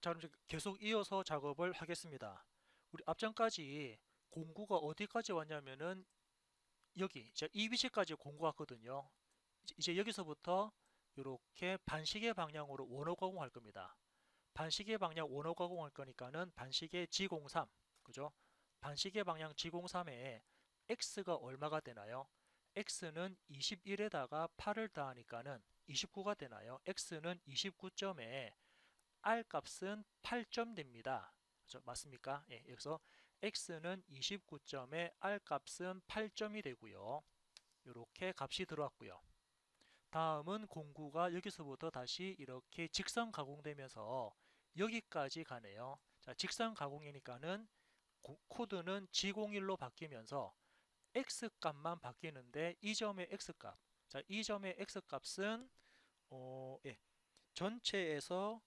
자, 그럼 이제 계속 이어서 작업을 하겠습니다. 우리 앞전까지 공구가 어디까지 왔냐면은 여기 이제 이 위치까지 공구 왔거든요. 이제 여기서부터 이렇게 반시계 방향으로 원호 가공할 겁니다. 반시계 방향 원호 가공할 거니까는 반시계 G03, 그죠? 반시계 방향 G03에 X가 얼마가 되나요? X는 21에다가 8을 더하니까는 29가 되나요? X는 29점에 R 값은 8점 됩니다. 그죠? 맞습니까? 예, 여기서 X는 29점에 R 값은 8점이 되고요. 이렇게 값이 들어왔고요. 다음은 공구가 여기서부터 다시 이렇게 직선 가공되면서 여기까지 가네요. 자, 직선 가공이니까는 코드는 G01로 바뀌면서 X 값만 바뀌는데 이 점의 X 값. 자, 이 점의 X 값은 예, 전체에서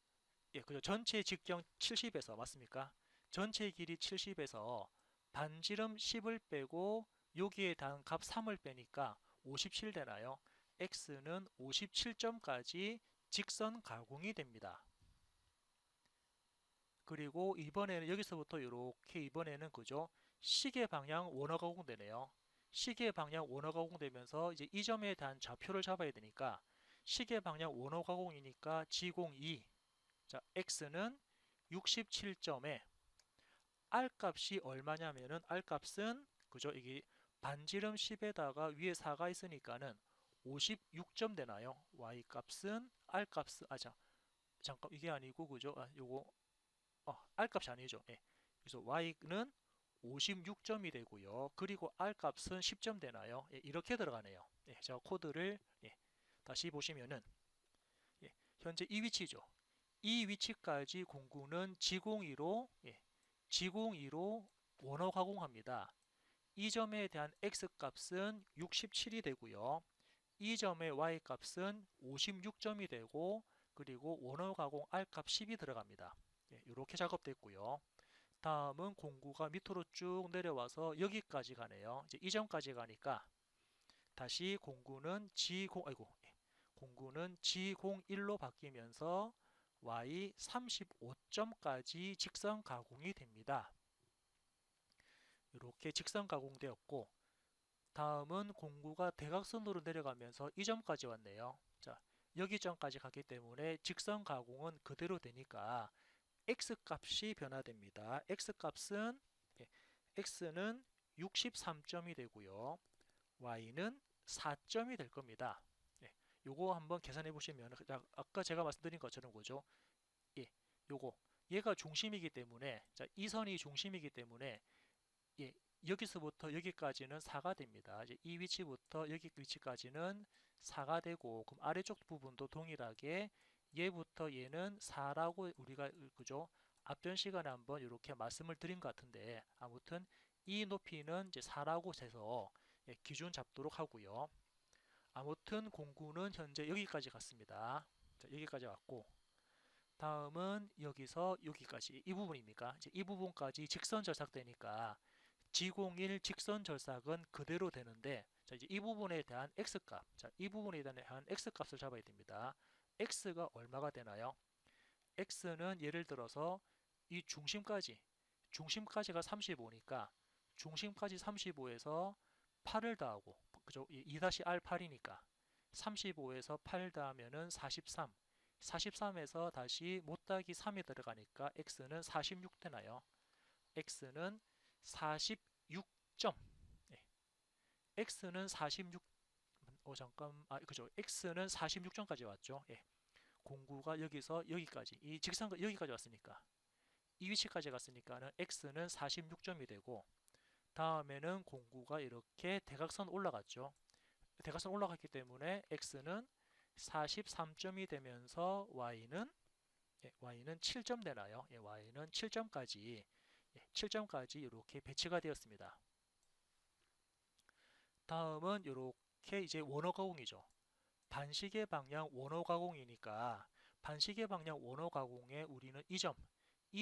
그죠. 전체 직경 70에서 맞습니까? 전체 길이 70에서 반지름 10을 빼고 여기에 대한 값 3을 빼니까 57 되나요? X는 57점까지 직선 가공이 됩니다. 그리고 이번에는 여기서부터 이렇게 이번에는 그죠? 시계 방향 원화 가공되네요. 시계 방향 원화 가공되면서 이제 이 점에 대한 좌표를 잡아야 되니까 시계 방향 원화 가공이니까 G02. 자, X는 67점에 R 값이 얼마냐면은 R 값은 그죠? 이게 반지름 10에다가 위에 4가 있으니까는 56점 되나요? Y 값은 R 값은 잠깐 이게 아니고 그죠? 요거 R 값이 아니죠. 예. 그래서 Y는 56점이 되고요. 그리고 R 값은 10점 되나요? 예, 이렇게 들어가네요. 예, 제가 코드를 다시 보시면은 현재 이 위치죠. 이 위치까지 공구는 G02로 G02로 원호 가공합니다. 이 점에 대한 X 값은 67이 되고요. 이 점의 Y 값은 56점이 되고 그리고 원호 가공 R 값 10이 들어갑니다. 이렇게 작업됐고요. 다음은 공구가 밑으로 쭉 내려와서 여기까지 가네요. 이제 이 점까지 가니까 다시 공구는 G01로 바뀌면서 Y 35점까지 직선 가공이 됩니다. 이렇게 직선 가공되었고 다음은 공구가 대각선으로 내려가면서 이 점까지 왔네요. 자, 여기 점까지 갔기 때문에 직선 가공은 그대로 되니까 X 값이 변화됩니다. X는 63점이 되고요. Y는 4점이 될 겁니다. 요거 한번 계산해 보시면 아까 제가 말씀드린 것처럼 그죠? 예, 요거 얘가 중심이기 때문에 이 선이 중심이기 때문에 예, 여기서부터 여기까지는 4가 됩니다. 이제 이 위치부터 여기 위치까지는 4가 되고 그럼 아래쪽 부분도 동일하게 얘부터 얘는 4라고 우리가 그죠? 앞전 시간에 한번 이렇게 말씀을 드린 것 같은데 아무튼 이 높이는 이제 4라고 해서 기준 잡도록 하고요. 아무튼 공구는 현재 여기까지 갔습니다. 자, 여기까지 왔고 다음은 여기서 여기까지 이 부분입니까? 이제 이 부분까지 직선 절삭되니까 G01 직선 절삭은 그대로 되는데 자, 이제 이 부분에 대한 X값 이 부분에 대한 X값을 잡아야 됩니다. X가 얼마가 되나요? X는 예를 들어서 이 중심까지가 35니까 중심까지 35에서 8을 더하고 그죠? 2-R8이니까 35에서 8 더하면은 43 43에서 다시 못다기 3이 들어가니까 X는 46 되나요? X는 46점 X는 46 그죠? X는 46점까지 왔죠. 공구가 여기서 여기까지 이 직선과 여기까지 왔으니까 이 위치까지 갔으니까는 X는 46점이 되고 다음에는 공구가 이렇게 대각선 올라갔죠. 대각선 올라갔기 때문에 X는 43점이 되면서 Y는 7점 되나요? Y는 7점까지 이렇게 배치가 되었습니다. 다음은 이렇게 이제 원호 가공이죠. 반시계 방향 원호 가공이니까 반시계 방향 원호 가공에 우리는 이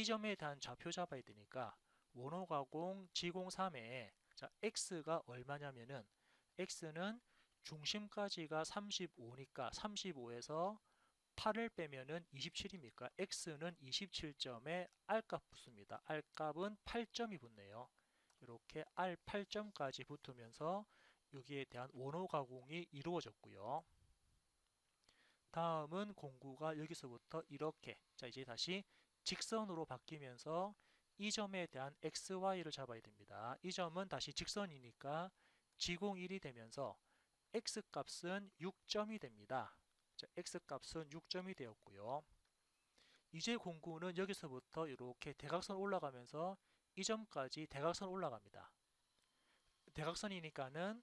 점에 대한 좌표 잡아야 되니까 원호 가공 G03에 자, X가 얼마냐면은 X는 중심까지가 35니까 35에서 8을 빼면은 27입니까? x는 27점에 r값 붙습니다. r값은 8점이 붙네요. 이렇게 r 8점까지 붙으면서 여기에 대한 원호 가공이 이루어졌고요. 다음은 공구가 여기서부터 이렇게, 자 이제 다시 직선으로 바뀌면서 이 점에 대한 xy를 잡아야 됩니다. 이 점은 다시 직선이니까 지공1이 되면서 x값은 6점이 됩니다. 자, x값은 6점이 되었고요. 이제 공구는 여기서부터 이렇게 대각선 올라가면서 이 점까지 대각선 올라갑니다. 대각선이니까는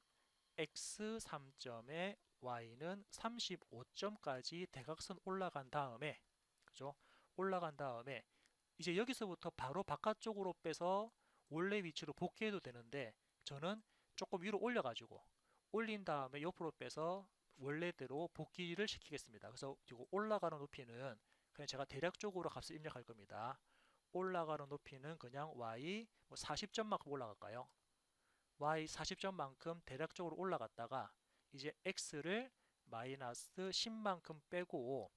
x 3점에 y는 35점까지 대각선 올라간 다음에, 그죠? 올라간 다음에 이제 여기서부터 바로 바깥쪽으로 빼서 원래 위치로 복귀해도 되는데 저는 조금 위로 올려가지고 올린 다음에 옆으로 빼서 원래대로 복귀를 시키겠습니다. 그래서 이거 올라가는 높이는 그냥 제가 대략적으로 값을 입력할 겁니다. 올라가는 높이는 그냥 y 40점만큼 올라갈까요? y 40점만큼 대략적으로 올라갔다가 이제 x를 마이너스 10만큼 빼고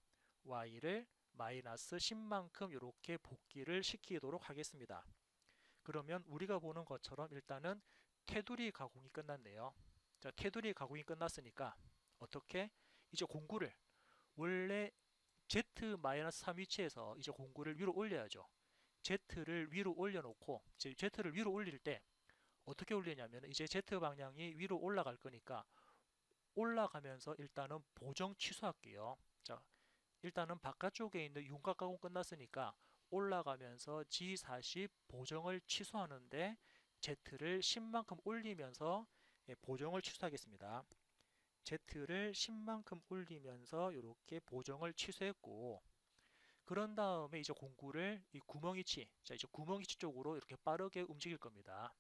y를 마이너스 10만큼 이렇게 복귀를 시키도록 하겠습니다. 그러면 우리가 보는 것처럼 일단은 테두리 가공이 끝났네요. 자, 테두리 가공이 끝났으니까 어떻게? 이제 공구를 원래 z-3 위치에서 이제 공구를 위로 올려야죠. z를 위로 올려놓고 z를 위로 올릴 때 어떻게 올리냐면 이제 z 방향이 위로 올라갈 거니까 올라가면서 일단은 보정 취소할게요. 자, 일단은 바깥쪽에 있는 윤곽 가공 끝났으니까 올라가면서 G40 보정을 취소하는데 Z를 10만큼 올리면서 보정을 취소하겠습니다. Z를 10만큼 올리면서 이렇게 보정을 취소했고, 그런 다음에 이제 공구를 이 구멍이치, 자 이제 구멍이치 쪽으로 이렇게 빠르게 움직일 겁니다.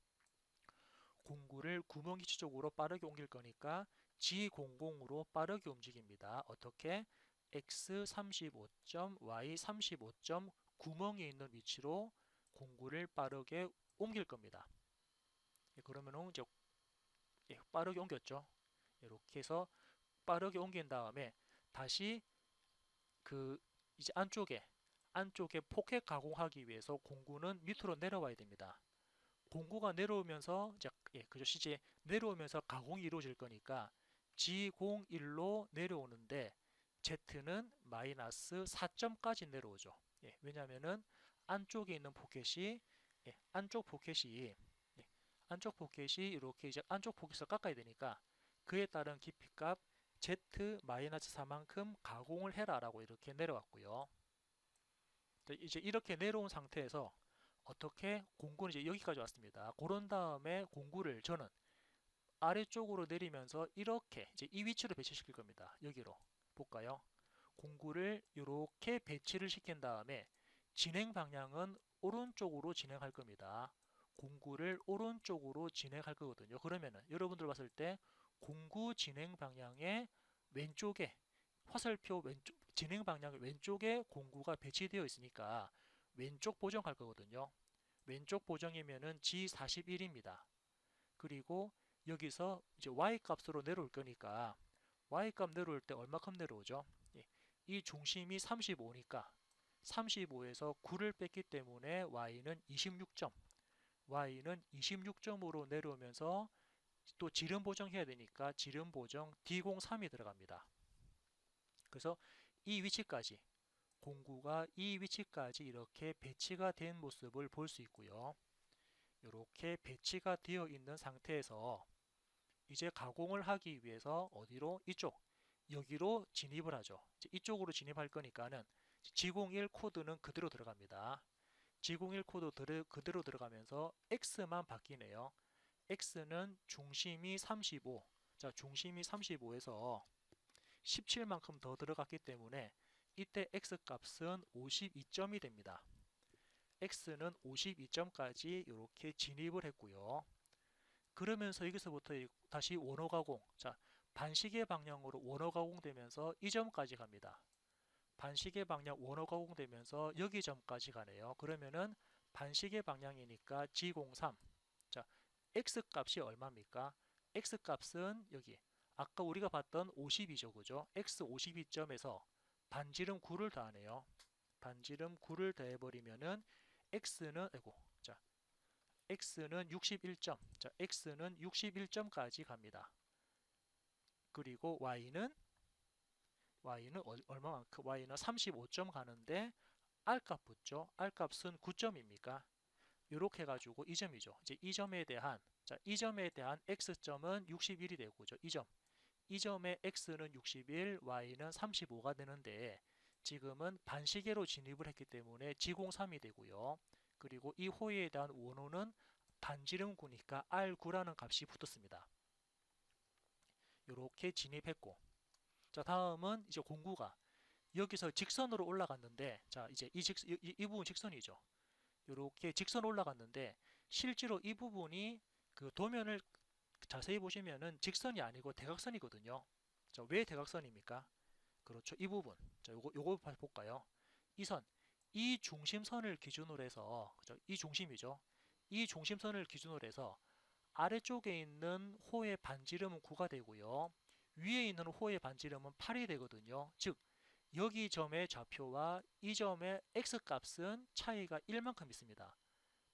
공구를 구멍이치 쪽으로 빠르게 옮길 거니까 G00으로 빠르게 움직입니다. 어떻게? X 35점, Y 35점 구멍이 있는 위치로 공구를 빠르게 옮길 겁니다. 그러면은 이제 빠르게 옮겼죠. 이렇게 해서 빠르게 옮긴 다음에 다시 그 이제 안쪽에 포켓 가공하기 위해서 공구는 밑으로 내려와야 됩니다. 공구가 내려오면서 이제 그죠? 이제 내려오면서 가공이 이루어질 거니까 G01로 내려오는데 Z는 마이너스 4점까지 내려오죠. 왜냐하면은 안쪽에 있는 포켓이 안쪽 포켓이 이렇게 이제 안쪽 포켓을 깎아야 되니까 그에 따른 깊이값 Z-4만큼 가공을 해라라고 이렇게 내려왔고요. 이제 이렇게 내려온 상태에서 어떻게 공구는 이제 여기까지 왔습니다. 그런 다음에 공구를 저는 아래쪽으로 내리면서 이렇게 이제 이 위치로 배치시킬 겁니다. 여기로 볼까요? 공구를 이렇게 배치를 시킨 다음에 진행 방향은 오른쪽으로 진행할 겁니다. 공구를 오른쪽으로 진행할 거거든요. 그러면은 여러분들 봤을 때 공구 진행 방향의 왼쪽에 화살표 왼쪽 진행 방향 왼쪽에 공구가 배치되어 있으니까 왼쪽 보정할 거거든요. 왼쪽 보정이면은 G41입니다. 그리고 여기서 이제 Y 값으로 내려올 거니까 Y 값 내려올 때 얼마큼 내려오죠? 이 중심이 35니까 35에서 9를 뺐기 때문에 Y는 26점, Y는 26점으로 내려오면서 또 지름 보정해야 되니까 지름 보정 D03이 들어갑니다. 그래서 이 위치까지 공구가 이 위치까지 이렇게 배치가 된 모습을 볼 수 있고요. 이렇게 배치가 되어 있는 상태에서 이제 가공을 하기 위해서 어디로? 여기로 진입을 하죠. 이쪽으로 진입할 거니까는 G01 코드는 그대로 들어갑니다. G01 코드 그대로 들어가면서 X만 바뀌네요. X는 중심이 35, 자 중심이 35에서 17만큼 더 들어갔기 때문에 이때 X 값은 52점이 됩니다. X는 52점까지 이렇게 진입을 했고요. 그러면서 여기서부터 다시 원호 가공, 자 반시계 방향으로 원호 가공되면서 이 점까지 갑니다. 반시계 방향 원호 가공되면서 여기 점까지 가네요. 그러면은 반시계 방향이니까 G03, 자 X 값이 얼마입니까? X 값은 여기 아까 우리가 봤던 52죠, 그죠? X 52점에서 반지름 9를 더하네요. 반지름 9를 더해버리면은 x는 x는 61점. 자, x는 61점까지 갑니다. 그리고 y는 얼마만큼? y는 35점 가는데 r값 붙죠. r값은 9점입니까? 이렇게 해가지고 이 점이죠. 이제 이 점에 대한 x점은 61이 되고, 그죠? 이 점의 x는 61, y는 35가 되는데 지금은 반시계로 진입을 했기 때문에 지공3이 되고요. 그리고 이 호에 대한 원호는 반지름 9니까 R9라는 값이 붙었습니다. 이렇게 진입했고, 자, 다음은 이제 공구가 여기서 직선으로 올라갔는데, 자, 이제 이 부분 직선이죠. 이렇게 직선 올라갔는데 실제로 이 부분이 그 도면을 자세히 보시면은 직선이 아니고 대각선이거든요. 자, 왜 대각선입니까? 그렇죠. 이 부분. 자, 요거 볼까요? 이 중심선을 기준으로 해서, 그죠? 이 중심이죠. 이 중심선을 기준으로 해서 아래쪽에 있는 호의 반지름은 9가 되고요. 위에 있는 호의 반지름은 8이 되거든요. 즉, 여기 점의 좌표와 이 점의 x값은 차이가 1만큼 있습니다.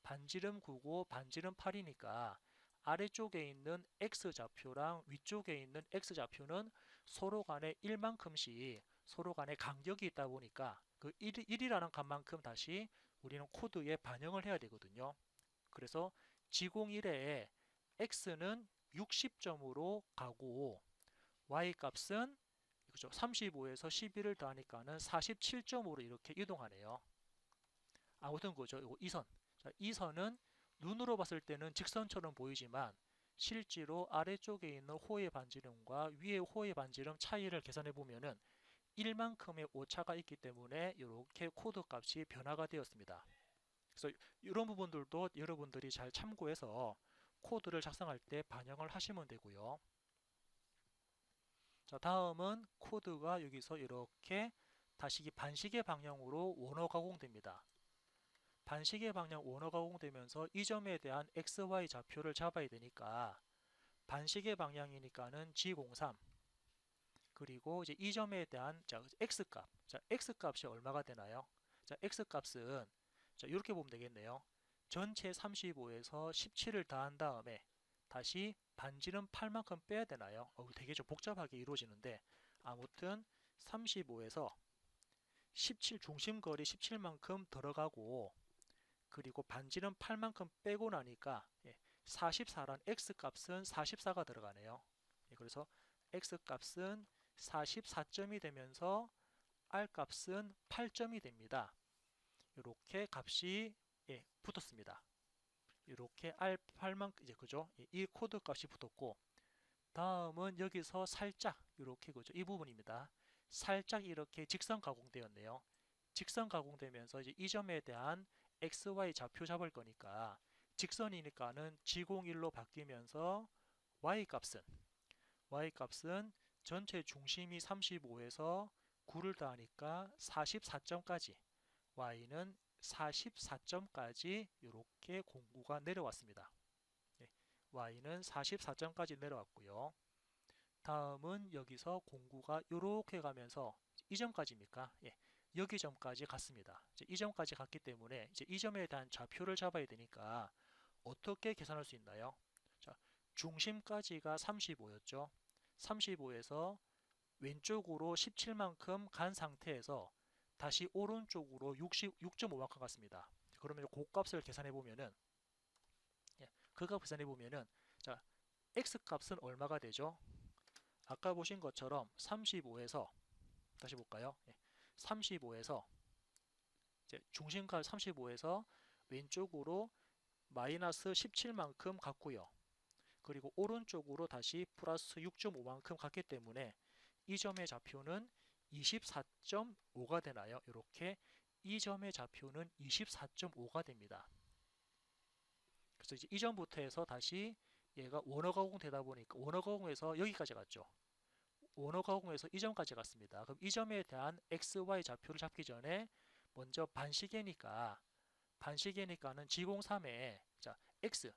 반지름 9고 반지름 8이니까 아래쪽에 있는 x좌표랑 위쪽에 있는 x좌표는 서로 간에 1만큼씩 서로 간에 간격이 있다 보니까 그 1이라는 값만큼 다시 우리는 코드에 반영을 해야 되거든요. 그래서 지공1에 x는 60점으로 가고 y값은 그죠? 35에서 11을 더하니까는 47점으로 이렇게 이동하네요. 아무튼 그죠? 이 선은 눈으로 봤을 때는 직선처럼 보이지만 실제로 아래쪽에 있는 호의 반지름과 위의 호의 반지름 차이를 계산해 보면은 1만큼의 오차가 있기 때문에 이렇게 코드 값이 변화가 되었습니다. 그래서 이런 부분들도 여러분들이 잘 참고해서 코드를 작성할 때 반영을 하시면 되고요. 자, 다음은 코드가 여기서 이렇게 다시 반시계 방향으로 원어 가공됩니다. 반시계 방향 원어 가공되면서 이 점에 대한 XY 좌표를 잡아야 되니까 반시계 방향이니까는 G03 그리고 이제 이 점에 대한 X값. 자, X값이 얼마가 되나요? 자, X값은 자, 이렇게 보면 되겠네요. 전체 35에서 17을 더한 다음에 다시 반지름 8만큼 빼야 되나요? 되게 좀 복잡하게 이루어지는데 아무튼 35에서 17 중심거리 17만큼 들어가고 그리고 반지름 8만큼 빼고 나니까 44란 x값은 44가 들어가네요. 그래서 x값은 44점이 되면서 r값은 8점이 됩니다. 이렇게 값이 붙었습니다. 이렇게 R8만큼 이제 그죠? 이 코드 값이 붙었고 다음은 여기서 살짝 이렇게 그죠? 이 부분입니다. 살짝 이렇게 직선 가공되었네요. 직선 가공되면서 이제 이 점에 대한 XY 좌표 잡을 거니까 직선이니까는 G01로 바뀌면서 Y값은 전체 중심이 35에서 9를 더하니까 44점까지 Y는 44점까지 이렇게 공구가 내려왔습니다. Y는 44점까지 내려왔고요. 다음은 여기서 공구가 이렇게 가면서 이 점까지입니까? 여기 점까지 갔습니다. 이 점까지 갔기 때문에 이제 이 점에 대한 좌표를 잡아야 되니까 어떻게 계산할 수 있나요? 자, 중심까지가 35였죠. 35에서 왼쪽으로 17만큼 간 상태에서 다시 오른쪽으로 6.5만큼 갔습니다. 그러면 그 값을 계산해 보면은 그 값 계산해 보면은 자, x 값은 얼마가 되죠? 아까 보신 것처럼 35에서 다시 볼까요? 35에서 중심값 35에서 왼쪽으로 마이너스 17만큼 갔고요. 그리고 오른쪽으로 다시 플러스 6.5만큼 갔기 때문에 이 점의 좌표는 24.5가 되나요? 이렇게 이 점의 좌표는 24.5가 됩니다. 그래서 이제 이 점부터 해서 다시 얘가 원어 가공 되다 보니까 원어 가공에서 여기까지 갔죠. 원어 가공에서 이 점까지 갔습니다. 그럼 이 점에 대한 XY 좌표를 잡기 전에 먼저 반시계니까는 G03에 자 X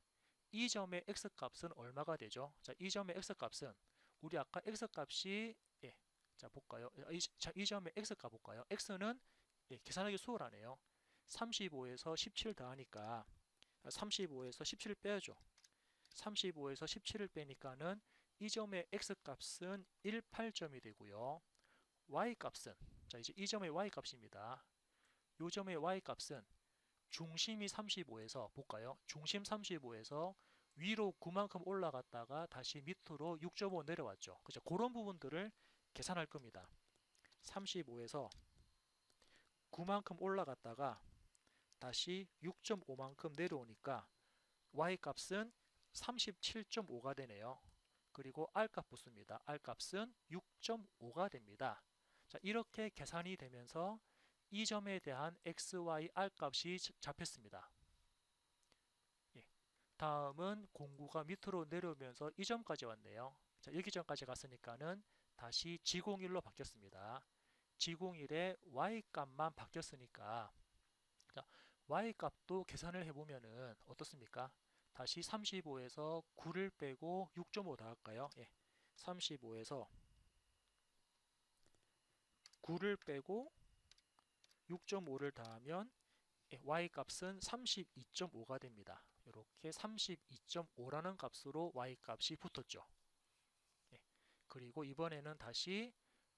이 점의 X값은 얼마가 되죠? 자, 이 점의 X값은 우리 아까 X값이 자, 볼까요? 이 점의 x값 볼까요? x는 계산하기 수월하네요. 35에서 17 더하니까 35에서 17 빼야죠. 35에서 17을 빼니까는 이 점의 x값은 18점이 되고요. y값은, 자, 이제 이 점의 y값입니다. 이 점의 y값은 중심이 35에서 볼까요? 중심 35에서 위로 9만큼 올라갔다가 다시 밑으로 6.5 내려왔죠. 그죠? 그런 부분들을 계산할 겁니다. 35에서 9만큼 올라갔다가 다시 6.5만큼 내려오니까 y값은 37.5가 되네요. 그리고 r값 붙습니다. r값은 6.5가 됩니다. 자, 이렇게 계산이 되면서 이 점에 대한 x, y, r값이 잡혔습니다. 예. 다음은 공구가 밑으로 내려오면서 이 점까지 왔네요. 자, 여기 점까지 갔으니까는 다시 G01로 바뀌었습니다. G01의 y값만 바뀌었으니까 자, y값도 계산을 해보면은 어떻습니까? 다시 35에서 9를 빼고 6.5 더할까요? 예. 35에서 9를 빼고 6.5를 더하면 y값은 32.5가 됩니다. 이렇게 32.5라는 값으로 y값이 붙었죠. 예. 그리고 이번에는 다시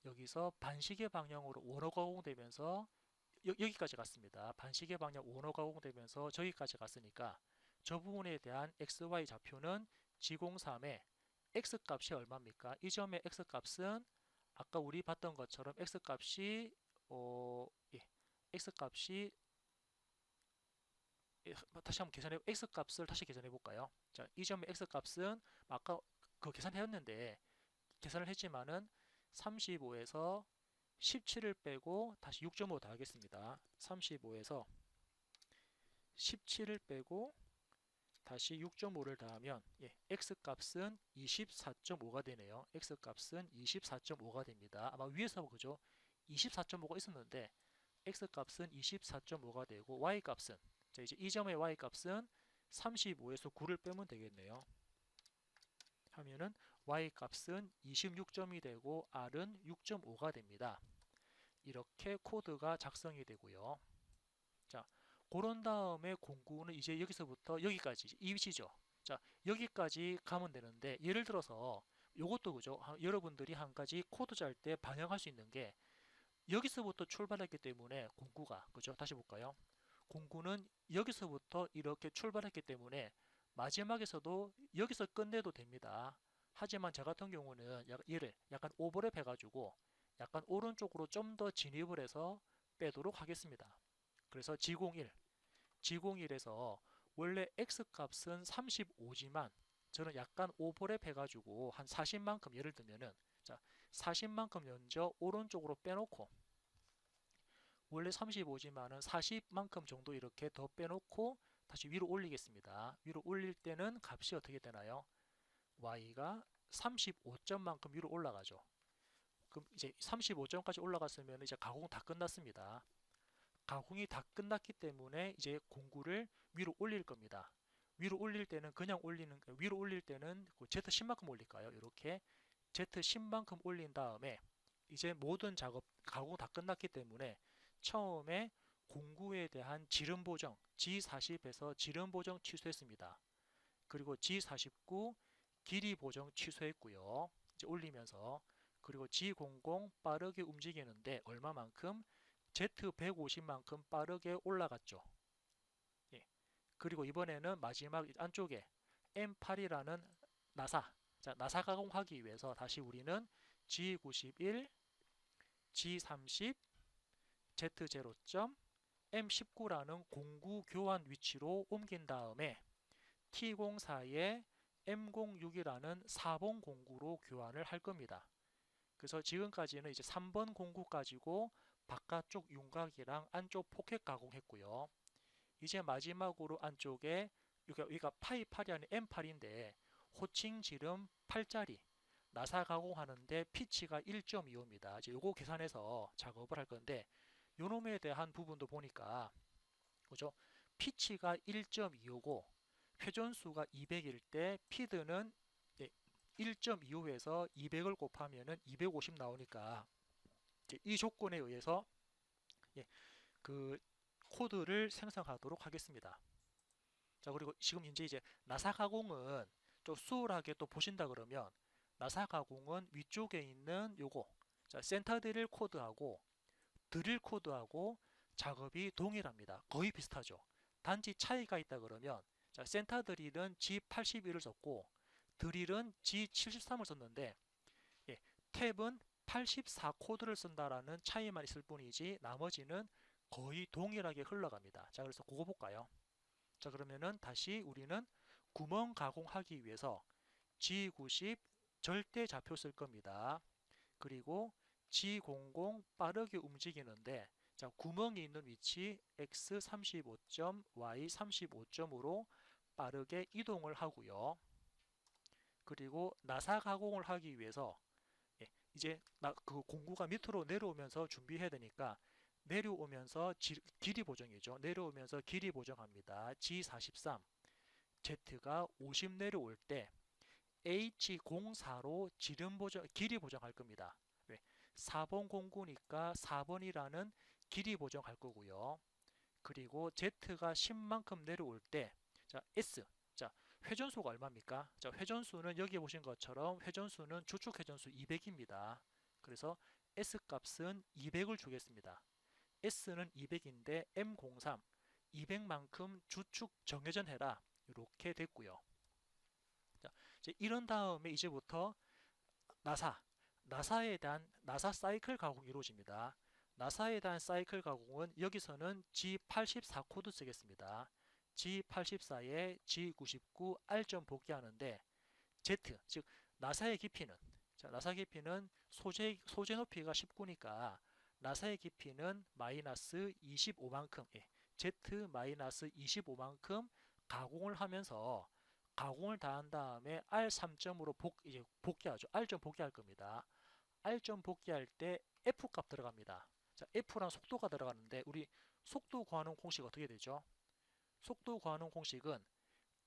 여기서 반시계 방향으로 원호 가공되면서 여기까지 갔습니다. 반시계 방향 원호 가공되면서 저기까지 갔으니까 저 부분에 대한 xy 좌표는 G03의 x값이 얼마입니까? 이 점의 x값은 아까 우리 봤던 것처럼 x값이 예, x값이 다시 한번 계산해 x값을 다시 계산해 볼까요? 자, 이 점의 x값은 아까 그 계산했는데 계산을 했지만은 35에서 17을 빼고 다시 6.5 더하겠습니다. 35에서 17을 빼고 다시 6.5를 더하면 x값은 24.5가 되네요. x값은 24.5가 됩니다. 아마 위에서 그죠? 24.5가 있었는데 x값은 24.5가 되고 y값은 자, 이제 이 점의 y값은 35에서 9를 빼면 되겠네요. 하면은 y값은 26점이 되고 r은 6.5가 됩니다. 이렇게 코드가 작성이 되고요. 자, 그런 다음에 공구는 이제 여기서부터 여기까지 이 위치죠. 자, 여기까지 가면 되는데 예를 들어서 요것도 그죠? 여러분들이 한 가지 코드 짤 때 반영할 수 있는 게 여기서부터 출발했기 때문에 공구가 그죠? 다시 볼까요? 공구는 여기서부터 이렇게 출발했기 때문에 마지막에서도 여기서 끝내도 됩니다. 하지만 저 같은 경우는 얘를 약간 오버랩 해가지고 약간 오른쪽으로 좀 더 진입을 해서 빼도록 하겠습니다. 그래서 G01, G01에서 원래 X값은 35지만 저는 약간 오버랩 해가지고 한 40만큼 예를 들면은 자 40만큼 먼저 오른쪽으로 빼놓고 원래 35지만은 40만큼 정도 이렇게 더 빼놓고 다시 위로 올리겠습니다. 위로 올릴 때는 값이 어떻게 되나요? y가 35점만큼 위로 올라가죠. 그럼 이제 35점까지 올라갔으면 이제 가공 다 끝났습니다. 가공이 다 끝났기 때문에 이제 공구를 위로 올릴 겁니다. 위로 올릴 때는 그냥 올리는 위로 올릴 때는 Z10만큼 올릴까요? 이렇게 Z10만큼 올린 다음에 이제 모든 작업 가공 다 끝났기 때문에 처음에 공구에 대한 지름 보정 G40에서 지름 보정 취소했습니다. 그리고 G49 길이 보정 취소했고요. 이제 올리면서 그리고 G00 빠르게 움직이는데 얼마만큼? Z150만큼 빠르게 올라갔죠. 예. 그리고 이번에는 마지막 안쪽에 M8이라는 나사, 자, 나사 가공하기 위해서 다시 우리는 G91, G30, Z0점, M19라는 공구 교환 위치로 옮긴 다음에 T04에 M06이라는 4번 공구로 교환을 할 겁니다. 그래서 지금까지는 이제 3번 공구 가지고 바깥쪽 윤곽이랑 안쪽 포켓 가공했고요. 이제 마지막으로 안쪽에 여기가 파이8이 아닌 M8인데 호칭 지름 8짜리 나사 가공하는데 피치가 1.25입니다. 이제 요거 계산해서 작업을 할 건데 요놈에 대한 부분도 보니까 그죠? 피치가 1.25고 회전수가 200일 때 피드는 1.25에서 200을 곱하면은 250 나오니까 이 조건에 의해서 그 코드를 생성하도록 하겠습니다. 자, 그리고 지금 이제 나사 가공은 좀 수월하게 또 보신다 그러면 나사 가공은 위쪽에 있는 요거, 자, 센터 드릴 코드하고 드릴 코드하고 작업이 동일합니다. 거의 비슷하죠. 단지 차이가 있다 그러면, 자, 센터 드릴은 G81을 썼고 드릴은 G73을 썼는데, 탭은 84 코드를 쓴다라는 차이만 있을 뿐이지 나머지는 거의 동일하게 흘러갑니다. 자, 그래서 그거 볼까요? 자, 그러면은 다시 우리는 구멍 가공하기 위해서 G90 절대 좌표 쓸 겁니다. 그리고 G00 빠르게 움직이는데, 자, 구멍이 있는 위치 X35점, Y35점으로 빠르게 이동을 하고요. 그리고 나사 가공을 하기 위해서 이제 그 공구가 밑으로 내려오면서 준비해야 되니까 내려오면서 길이 보정이죠. 내려오면서 길이 보정합니다. G43, Z가 50 내려올 때 H04로 길이 보정할 겁니다. 왜? 4번 공구니까 4번이라는 길이 보정할 거고요. 그리고 Z가 10만큼 내려올 때, 자, S, 자, 회전수가 얼마입니까? 자, 회전수는 여기 보신 것처럼 회전수는 주축 회전수 200입니다. 그래서 S 값은 200을 주겠습니다. S는 200인데 M03 200만큼 주축 정회전 해라, 이렇게 됐고요. 자, 이제 이런 다음에 이제부터 나사에 대한 나사 사이클 가공이 이루어집니다. 나사에 대한 사이클 가공은 여기서는 G84 코드 쓰겠습니다. G84에 G99 R점 복귀하는데, Z, 즉 나사의 깊이는, 자, 나사 깊이는 소재 높이가 19니까 나사의 깊이는 마이너스 25만큼, Z 마이너스 25만큼 가공을 하면서 가공을 다 한 다음에 R3점으로 이제 복귀하죠. R점 복귀할 겁니다. R점 복귀할 때 F 값 들어갑니다. 자, F란 속도가 들어가는데 우리 속도 구하는 공식 어떻게 되죠? 속도 구하는 공식은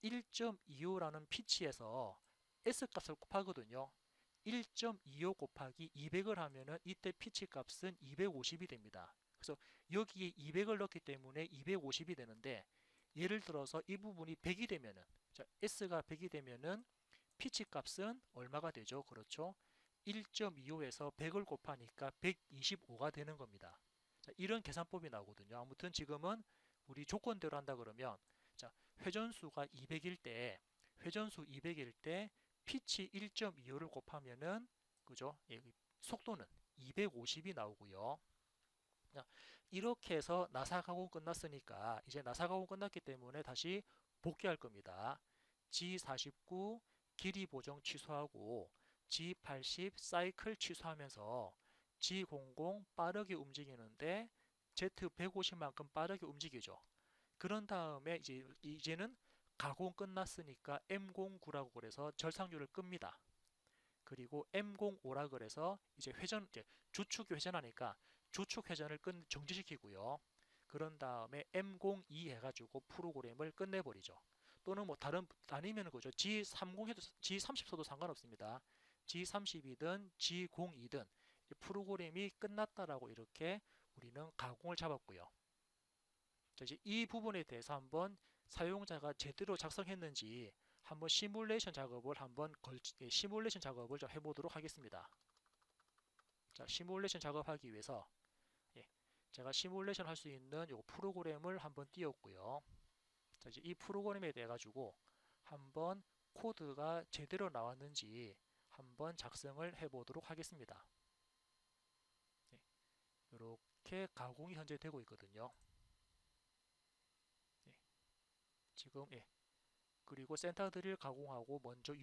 1.25라는 피치에서 S 값을 곱하거든요. 1.25 곱하기 200을 하면은 이때 피치 값은 250이 됩니다. 그래서 여기에 200을 넣기 때문에 250이 되는데, 예를 들어서 이 부분이 100이 되면은, 자, S가 100이 되면은 피치 값은 얼마가 되죠? 그렇죠? 1.25에서 100을 곱하니까 125가 되는 겁니다. 자, 이런 계산법이 나오거든요. 아무튼 지금은 우리 조건대로 한다 그러면, 자, 회전수가 200일 때, 피치 1.25를 곱하면은, 그죠? 속도는 250이 나오고요. 자, 이렇게 해서 나사 가공 끝났으니까 이제 나사 가공 끝났기 때문에 다시 복귀할 겁니다. G49 길이 보정 취소하고 G80 사이클 취소하면서 G00 빠르게 움직이는데 Z150만큼 빠르게 움직이죠. 그런 다음에 이제는 가공 끝났으니까 M09라고 그래서 절상률을 끕니다. 그리고 M05라 그래서 이제 주축이 회전하니까 주축 회전을 정지시키고요. 그런 다음에 M02 해가지고 프로그램을 끝내버리죠. 또는 뭐 아니면 그죠. G30 해도 G30 써도 상관없습니다. G30이든 G02든 프로그램이 끝났다라고 이렇게 우리는 가공을 잡았고요. 자, 이제 이 부분에 대해서 한번 사용자가 제대로 작성했는지 한번 시뮬레이션 작업을 좀 해보도록 하겠습니다. 자, 시뮬레이션 작업하기 위해서 제가 시뮬레이션 할 수 있는 요 프로그램을 한번 띄웠고요. 자, 이제 이 프로그램에 대해 가지고 한번 코드가 제대로 나왔는지 한번 작성을 해보도록 하겠습니다. 이렇게 가공이 현재 되고 있거든요. 지금 그리고 센터 드릴 가공하고 먼저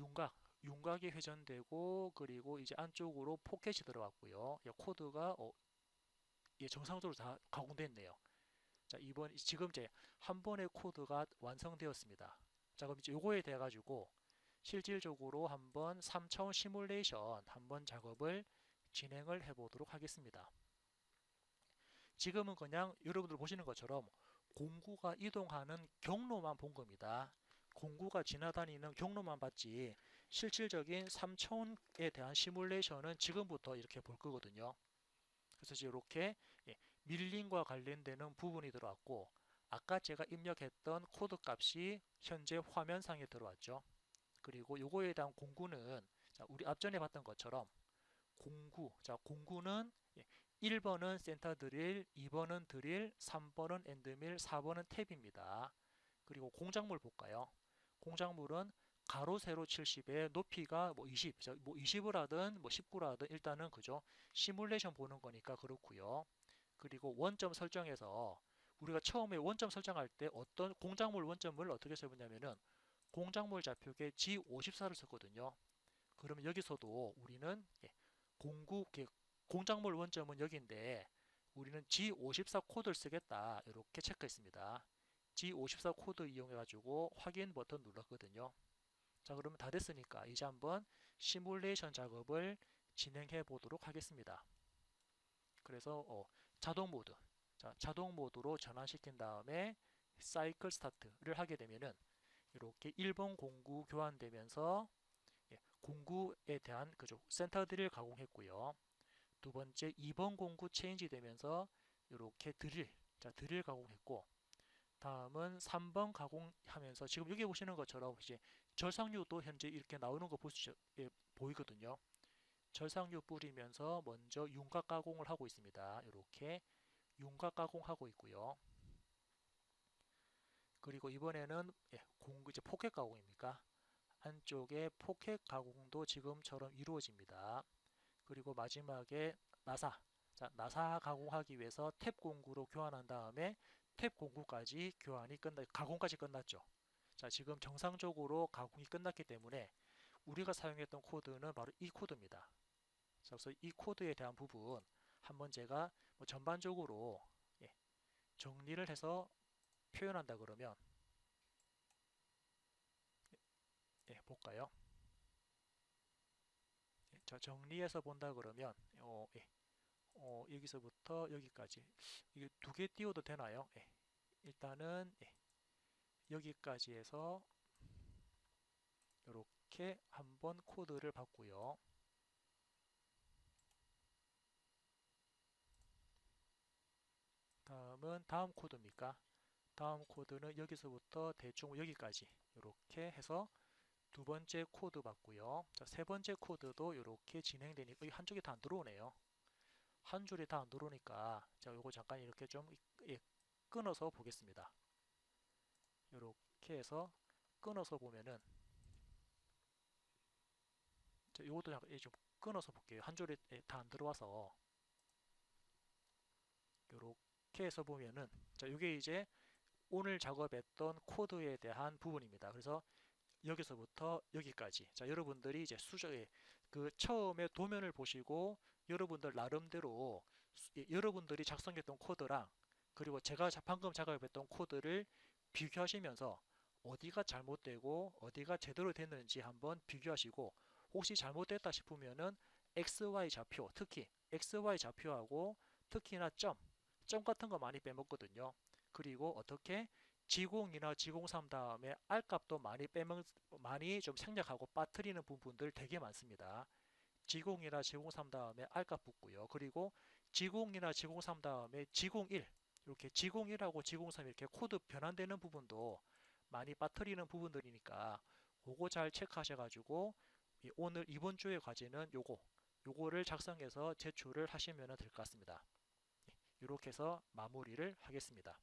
윤곽이 회전되고, 그리고 이제 안쪽으로 포켓이 들어갔고요. 코드가 정상적으로 다 가공됐네요. 자, 지금 이제 한 번의 코드가 완성되었습니다. 자, 그럼 이제 요거에 대해 가지고 실질적으로 한번 3차원 시뮬레이션 한번 작업을 진행을 해 보도록 하겠습니다. 지금은 그냥 여러분들 보시는 것처럼 공구가 이동하는 경로만 본 겁니다. 공구가 지나다니는 경로만 봤지 실질적인 3차원에 대한 시뮬레이션은 지금부터 이렇게 볼 거거든요. 그래서 이렇게 밀링과 관련되는 부분이 들어왔고, 아까 제가 입력했던 코드 값이 현재 화면상에 들어왔죠. 그리고 요거에 대한 공구는 우리 앞전에 봤던 것처럼 공구, 공구는 1번은 센터 드릴, 2번은 드릴, 3번은 엔드밀, 4번은 탭입니다. 그리고 공작물 볼까요? 공작물은 가로 세로 70에 높이가 뭐 20, 뭐 20을 하든 뭐 19를 하든 일단은 그죠? 시뮬레이션 보는 거니까 그렇고요. 그리고 원점 설정에서 우리가 처음에 원점 설정할 때 어떤 공작물 원점을 어떻게 써보냐면은 공작물 좌표계 G54를 썼거든요. 그러면 여기서도 우리는 공구 공작물 원점은 여기인데 우리는 G54 코드를 쓰겠다 이렇게 체크했습니다. G54 코드 이용해 가지고 확인 버튼 눌렀거든요. 자, 그러면 다 됐으니까 이제 한번 시뮬레이션 작업을 진행해 보도록 하겠습니다. 그래서 자동 모드, 자동 모드로 전환시킨 다음에 사이클 스타트를 하게 되면은 이렇게 1번 공구 교환되면서 공구에 대한 그죠 센터 드릴 가공했고요. 두 번째 2번 공구 체인지 되면서 이렇게 드릴, 드릴 가공했고, 다음은 3번 가공하면서 지금 여기 보시는 것처럼 이제 절삭류도 현재 이렇게 나오는 거 보이거든요. 절삭류 뿌리면서 먼저 윤곽 가공을 하고 있습니다. 이렇게 윤곽 가공하고 있고요. 그리고 이번에는 공구 이제 포켓 가공입니까? 안쪽에 포켓 가공도 지금처럼 이루어집니다. 그리고 마지막에 나사. 자, 나사 가공하기 위해서 탭 공구로 교환한 다음에 탭 공구까지 가공까지 끝났죠. 자, 지금 정상적으로 가공이 끝났기 때문에 우리가 사용했던 코드는 바로 이 코드입니다. 그래서 이 코드에 대한 부분 한번 제가 뭐 전반적으로 정리를 해서 표현한다 그러면 볼까요? 자, 정리해서 본다 그러면 여기서부터 여기까지 이게 두 개 띄워도 되나요? 일단은 여기까지 해서 이렇게 한번 코드를 봤고요. 다음은 다음 코드입니까? 다음 코드는 여기서부터 대충 여기까지 이렇게 해서 두 번째 코드 봤고요. 자, 세 번째 코드도 이렇게 진행되니까 한쪽이 다 안 들어오네요. 한 줄이 다 안 들어오니까 자, 요거 잠깐 이렇게 좀 끊어서 보겠습니다. 이렇게 해서 끊어서 보면은 이것도 잠깐 좀 끊어서 볼게요. 한 줄이 다 안 들어와서 이렇게 해서 보면은 자, 이게 이제 오늘 작업했던 코드에 대한 부분입니다. 그래서 여기서부터 여기까지. 자, 여러분들이 이제 수정에 그 처음에 도면을 보시고 여러분들 나름대로 여러분들이 작성했던 코드랑 그리고 제가 방금 작업했던 코드를 비교하시면서 어디가 잘못되고 어디가 제대로 됐는지 한번 비교하시고 혹시 잘못됐다 싶으면은 XY 좌표, 특히 XY 좌표하고 특히나 점 같은 거 많이 빼먹거든요. 그리고 어떻게 G0이나 G03 다음에 R 값도 많이 좀 생략하고 빠뜨리는 부분들 되게 많습니다. G0이나 G03 다음에 R 값 붙고요. 그리고 G0이나 G03 다음에 G01 이렇게 G01하고 G03 이렇게 코드 변환되는 부분도 많이 빠뜨리는 부분들이니까 그거 잘 체크하셔가지고 오늘 이번 주의 과제는 요거를 작성해서 제출을 하시면 될 것 같습니다. 이렇게 해서 마무리를 하겠습니다.